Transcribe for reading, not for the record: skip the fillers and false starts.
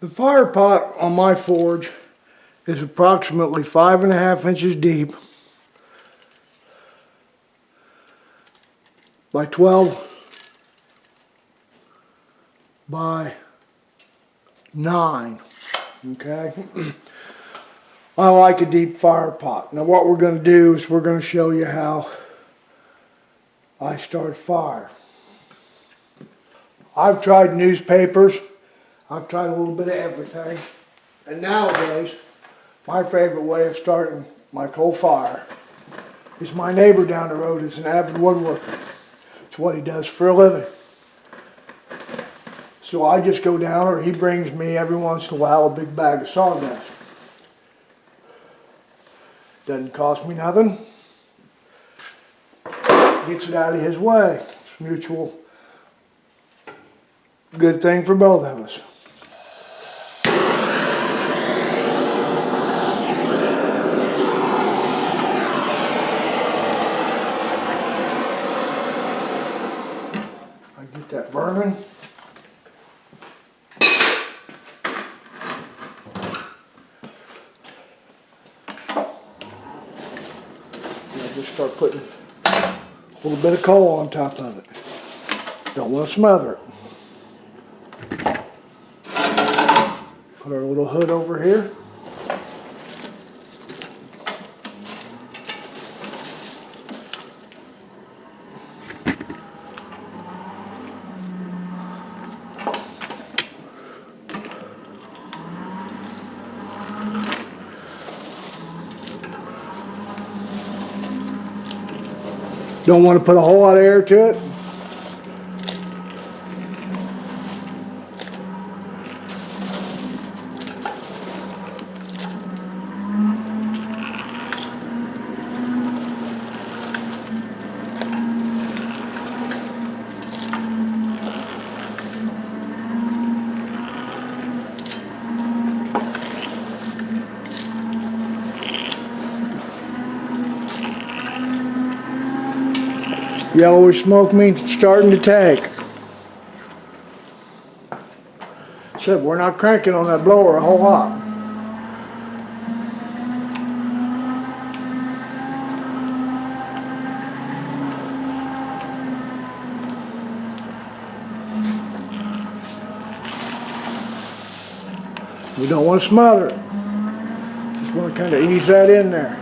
The fire pot on my forge is approximately 5.5 inches deep by 12 by 9. Okay. I like a deep fire pot. Now what we're going to do is we're going to show you how I start a fire. I've tried newspapers, I've tried a little bit of everything, and nowadays my favorite way of starting my coal fire is my neighbor down the road is an avid woodworker. It's what he does for a living. So I just go down, or he brings me every once in a while a big bag of sawdust. Doesn't cost me nothing. Gets it out of his way. It's a mutual good thing for both of us. I get that burning. Just start putting a little bit of coal on top of it. Don't want to smother it. Put our little hood over here. Don't want to put a whole lot of air to it. Yellowish smoke means it's starting to take. Except we're not cranking on that blower a whole lot. We don't want to smother it. Just want to kind of ease that in there.